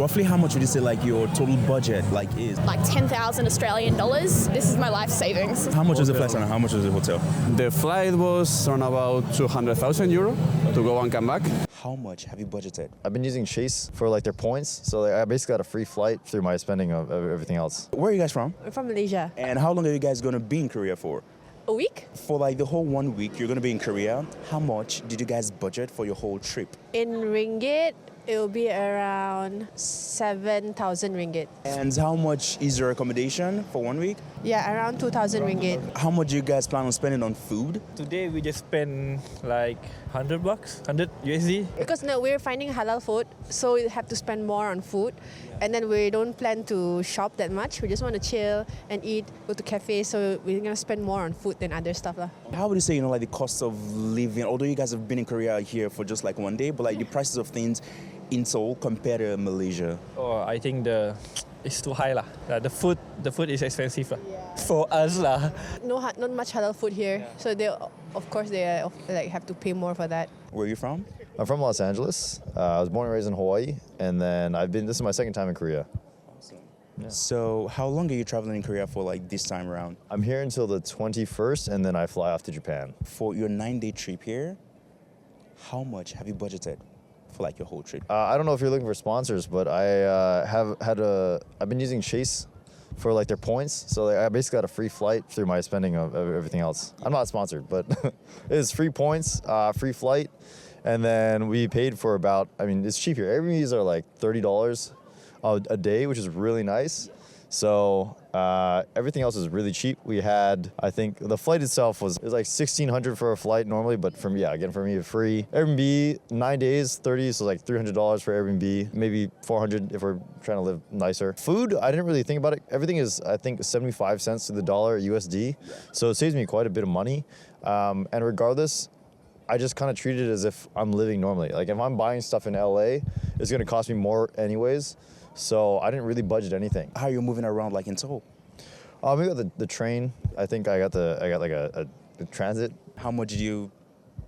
roughly how much would you say like your total budget like is? Like 10,000 Australian dollars. This is my life savings. How much is the flight and how much is the hotel? The flight was on about 200,000 euro to go and come back. How much have you budgeted? I've been using Chase for like their points, so like, I basically got a free flight through my spending of everything else. Where are you guys from? I'm from Malaysia. And how long are you guys going to be in Korea for? A week? For like the whole 1 week you're going to be in Korea, how much did you guys budget for your whole trip? In ringgit, it will be around 7,000 ringgit. And how much is your accommodation for 1 week? Yeah, around 2,000 ringgit. How much do you guys plan on spending on food? Today we just spent like $100, 100 USD. Because now we're finding halal food, so we have to spend more on food. And then we don't plan to shop that much. We just want to chill and eat, go to cafes, so we're going to spend more on food than other stuff. How would you say, like the cost of living, although you guys have been in Korea here for just like 1 day, but like the prices of things in Seoul compared to Malaysia? Oh, I think it's too high lah. The food is expensive lah. For us lah. Not much halal food here, so of course they like have to pay more for that. Where are you from? I'm from Los Angeles. I was born and raised in Hawaii, and then this is my second time in Korea. Yeah. So how long are you traveling in Korea for like this time around? I'm here until the 21st, and then I fly off to Japan. For your 9-day trip here, how much have you budgeted for like your whole trip? I don't know if you're looking for sponsors, but I've been using Chase for like their points, so like, I basically got a free flight through my spending of everything else. I'm not sponsored, but it's free points, free flight, and then we paid for about, it's cheap here. Airbnbs are like $30 a day, which is really nice. So everything else is really cheap. We had, I think, the flight itself was like $1,600 for a flight normally, but for me, free. Airbnb, 9 days, 30, so like $300 for Airbnb, maybe $400 if we're trying to live nicer. Food, I didn't really think about it. Everything is, I think, 75 cents to the dollar USD, so it saves me quite a bit of money. And regardless, I just kind of treat it as if I'm living normally. Like if I'm buying stuff in LA, it's gonna cost me more anyways. So I didn't really budget anything. How are you moving around like in Seoul? We got the train. I think I got like a transit. How much did you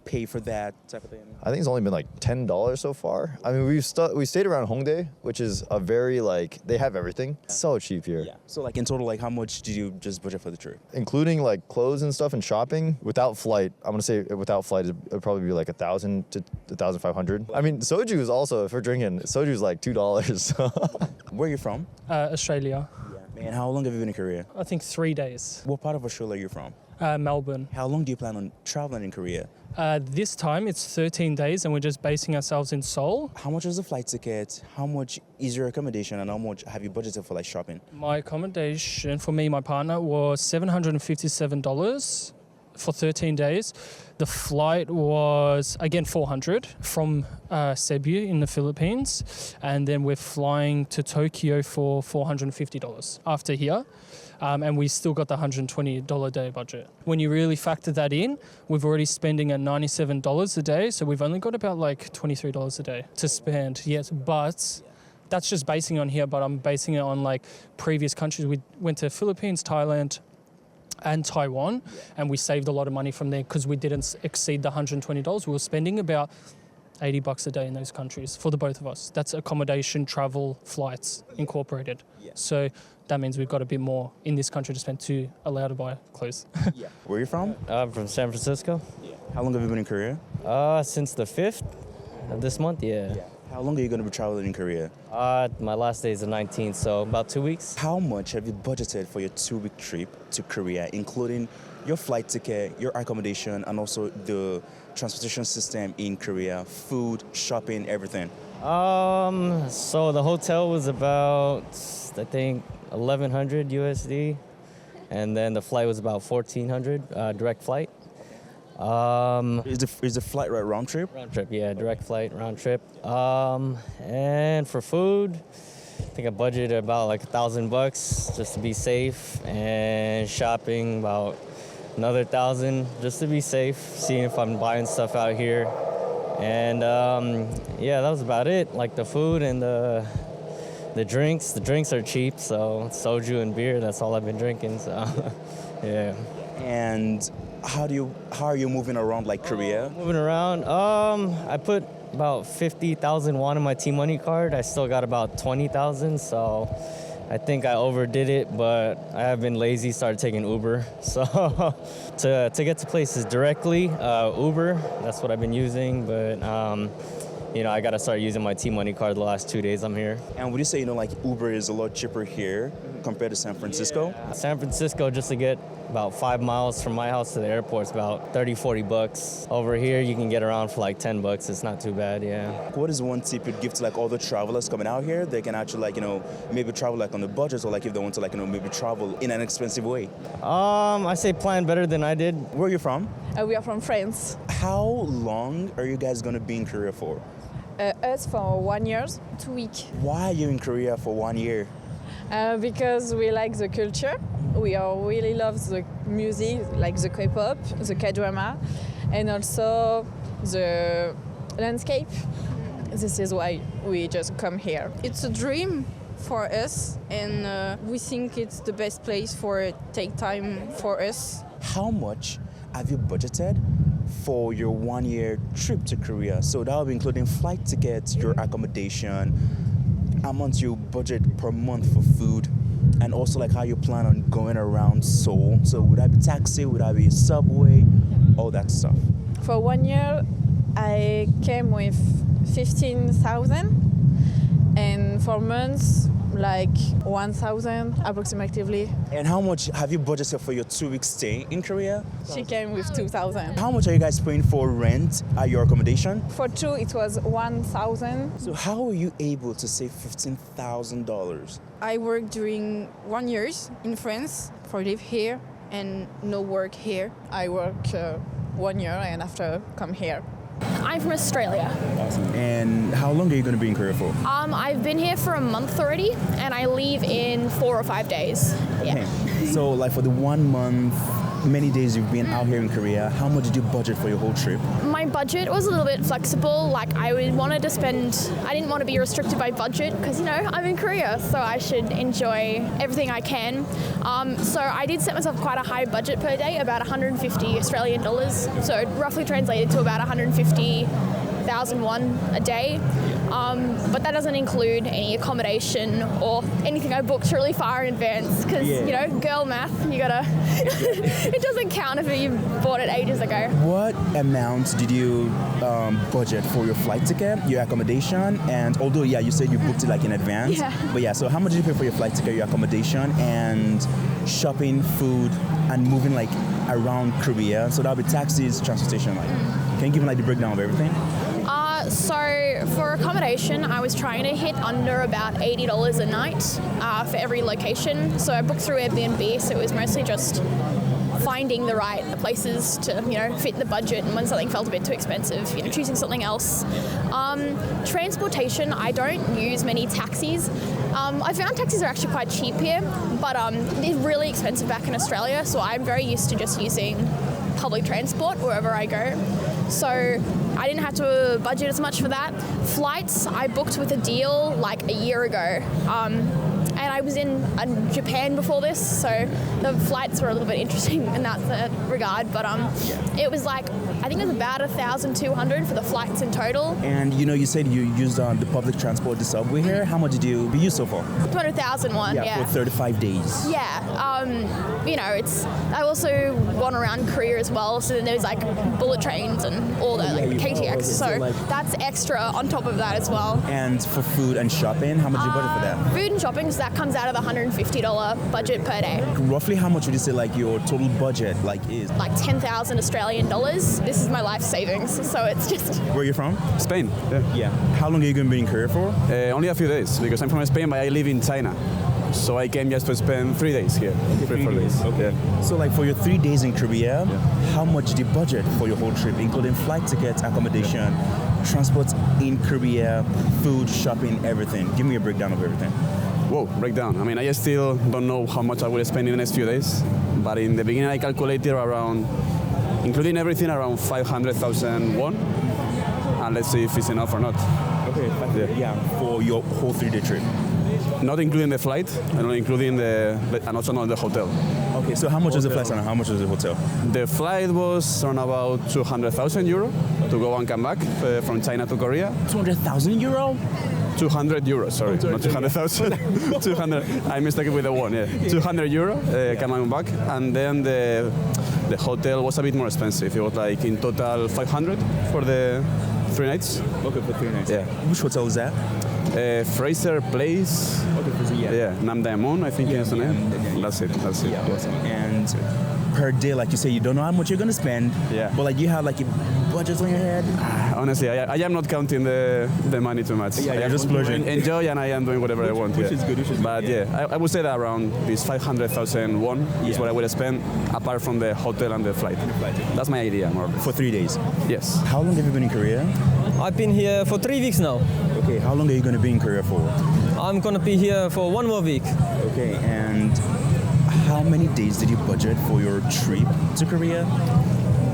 pay for that type of thing? I think it's only been like $10 so far. We stayed around Hongdae, which is a very they have everything. It's so cheap here. Yeah. So like in total, like how much did you just budget for the trip? Including like clothes and stuff and shopping, without flight, I'm gonna say without flight, it'd probably be like 1,000 to 1,500. Soju is also, if we're drinking, soju is like $2. Where are you from? Australia. Yeah. Man, how long have you been in Korea? I think 3 days. What part of Australia are you from? Melbourne. How long do you plan on traveling in Korea? This time it's 13 days and we're just basing ourselves in Seoul. How much is the flight ticket? How much is your accommodation? And how much have you budgeted for like shopping? My accommodation for me and my partner was $757 for 13 days. The flight was, again, $400 from Cebu in the Philippines. And then we're flying to Tokyo for $450 after here. And we still got the $120 a day budget. When you really factor that in, we've already spending at $97 a day. So we've only got about like $23 a day to spend. Yes, but that's just basing on here. But I'm basing it on like previous countries. We went to Philippines, Thailand, and Taiwan, and we saved a lot of money from there because we didn't exceed the $120. We were spending about $80 a day in those countries for the both of us. That's accommodation, travel, flights incorporated. Yeah. So that means we've got a bit more in this country to spend to allow to buy clothes. Yeah. Where are you from? I'm from San Francisco. Yeah. How long have you been in Korea? Since the 5th of this month, yeah. How long are you going to be traveling in Korea? My last day is the 19th, so about 2 weeks. How much have you budgeted for your 2-week trip to Korea, including your flight ticket, your accommodation, and also the transportation system in Korea, food, shopping, everything? So the hotel was about, I think, 1,100 USD, and then the flight was about 1,400, direct flight. Is the flight right round trip? Round trip, yeah, direct flight, round trip. And for food, I think I budgeted about like $1,000 just to be safe, and shopping about another 1,000 just to be safe, seeing if I'm buying stuff out here. And yeah, that was about it. Like the food and the drinks. The drinks are cheap, so soju and beer, that's all I've been drinking, so yeah. And how are you moving around like Korea? Moving around, I put about 50,000 won on my T-Money card. I still got about 20,000, so I think I overdid it, but I have been lazy, started taking Uber. So to get to places directly, Uber, that's what I've been using, but I got to start using my T-Money card the last 2 days I'm here. And would you say, like Uber is a lot cheaper here compared to San Francisco? San Francisco, just to get about 5 miles from my house to the airport, is about 30, 40 bucks. Over here, you can get around for like 10 bucks. It's not too bad, yeah. What is one tip you'd give to like all the travelers coming out here? They can actually maybe travel like on a budget, or like if they want to maybe travel in an expensive way. I say plan better than I did. Where are you from? We are from France. How long are you guys gonna be in Korea for? Us for 1 year, 2 weeks. Why are you in Korea for 1 year? Because we like the culture. We really love the music, like the K-pop, the K-drama, and also the landscape. This is why we just come here. It's a dream for us, and we think it's the best place for take time for us. How much have you budgeted for your 1 year trip to Korea? So that will be including flight tickets, your accommodation, amount you budget per month for food, and also like how you plan on going around Seoul. So would that be taxi, would that be subway, all that stuff? For 1 year, I came with 15,000, and for months, like 1,000 approximately. And how much have you budgeted for your 2 week stay in Korea? She came with 2,000. How much are you guys paying for rent at your accommodation? For two, it was 1,000. So how were you able to save $15,000? I worked during 1 year in France for live here and no work here. I work 1 year and after come here. I'm from Australia. Awesome. And how long are you going to be in Korea for? I've been here for a month already, and I leave in 4 or 5 days. Yeah. Okay. So like for the 1 month, many days you've been out here in Korea, how much did you budget for your whole trip? My budget was a little bit flexible. Like I didn't want to be restricted by budget because I'm in Korea, so I should enjoy everything I can. So I did set myself quite a high budget per day, about 150 Australian dollars. So it roughly translated to about 150,000 won a day. But that doesn't include any accommodation or anything I booked really far in advance because, girl math, you gotta, it doesn't count if you bought it ages ago. What amount did you budget for your flight ticket, your accommodation, and although, you said you booked it like in advance, but so how much did you pay for your flight ticket, your accommodation, and shopping, food, and moving like around Korea? So that'll be taxis, transportation, like. Can you give me like the breakdown of everything? So for accommodation, I was trying to hit under about $80 a night for every location. So I booked through Airbnb, so it was mostly just finding the right places to, fit the budget, and when something felt a bit too expensive, choosing something else. Transportation, I don't use many taxis. I found taxis are actually quite cheap here, but they're really expensive back in Australia, so I'm very used to just using public transport wherever I go. So I didn't have to budget as much for that. Flights, I booked with a deal like a year ago. And I was in Japan before this, so the flights were a little bit interesting in that regard. But it was like, I think it was about 1,200 for the flights in total. And you said you used the public transport, the subway here. How much did you use so far? 200,000 won, yeah. For 35 days. Yeah, I also went around Korea as well, so then there's like bullet trains and all the KTX, so that's extra on top of that as well. And for food and shopping, how much did you budget for that? Food and shopping, so that comes out of the $150 budget per day. Roughly how much would you say like your total budget is? Like 10,000 Australian dollars. This is my life savings, so it's just... Where are you from? Spain. Yeah. How long are you going to be in Korea for? Only a few days, because I'm from Spain, but I live in China. So I came just to spend 3 days here. 3 days. Okay. Yeah. So like for your 3 days in Korea, how much did you budget for your whole trip, including flight tickets, accommodation, transport in Korea, food, shopping, everything? Give me a breakdown of everything. Whoa, breakdown. I mean, I still don't know how much I will spend in the next few days. But in the beginning, I calculated around, including everything, around 500,000 won. And let's see if it's enough or not. Okay, for your whole 3-day trip. not including the flight, and not including and also not the hotel. Okay, so how much was the flight and how much was the hotel? The flight was around about 200,000 euro to go and come back from China to Korea. 200,000 euro? 200 euros, sorry, not 200,000. 200. I mistaken with the one. Yeah, 200 euro coming back, and then the hotel was a bit more expensive. It was like in total 500 for the 3 nights. Okay, for 3 nights. Yeah. Which hotel is that? Fraser Place. Okay, Yeah, Nam Daemon, I think is the name. That's it. Yeah, awesome. And per day, like you say, you don't know how much you're gonna spend. Yeah. But like you have like a budget on your head. Honestly, I am not counting the money too much. Yeah, I you're am just splurging. Enjoy, and I am doing whatever I want. Which is good. But I would say that around this 500,000 won is what I would spend, apart from the hotel and the flight. That's my idea, more or less. For 3 days. Yes. How long have you been in Korea? I've been here for 3 weeks now. Okay, how long are you gonna be in Korea for? I'm gonna be here for 1 more week. Okay, and how many days did you budget for your trip to Korea?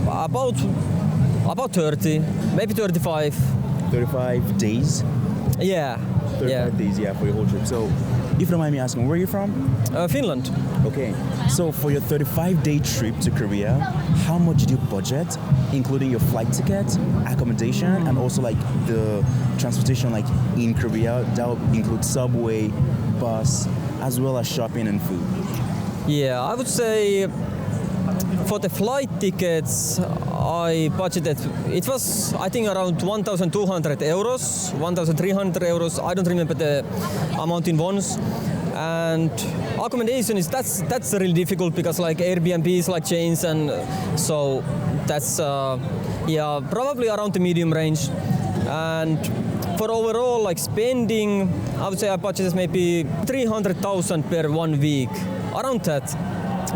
About 30, maybe 35. 35 days? Yeah. 35 days, yeah, for your whole trip. So, if you don't mind me asking, where are you from? Finland. Okay, so for your 35-day trip to Korea, how much did you budget, including your flight ticket, accommodation, and also like the transportation, like in Korea? That would include subway, bus, as well as shopping and food. Yeah, I would say for the flight tickets, I budgeted, it was I think around 1,200 euros, 1,300 euros, I don't remember the amount in ones. And accommodation that's really difficult because like Airbnb is like chains, and so that's probably around the medium range. And for overall like spending, I would say I budgeted maybe 300,000 per 1 week, around that.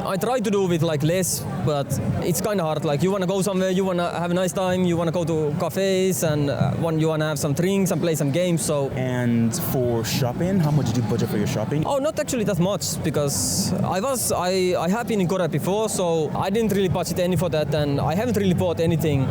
I try to do with like less, but it's kind of hard. Like you want to go somewhere, you want to have a nice time, you want to go to cafes, and you want to have some drinks and play some games. So. And for shopping, how much did you budget for your shopping? Oh, not actually that much, because I have been in Korea before, so I didn't really budget any for that, and I haven't really bought anything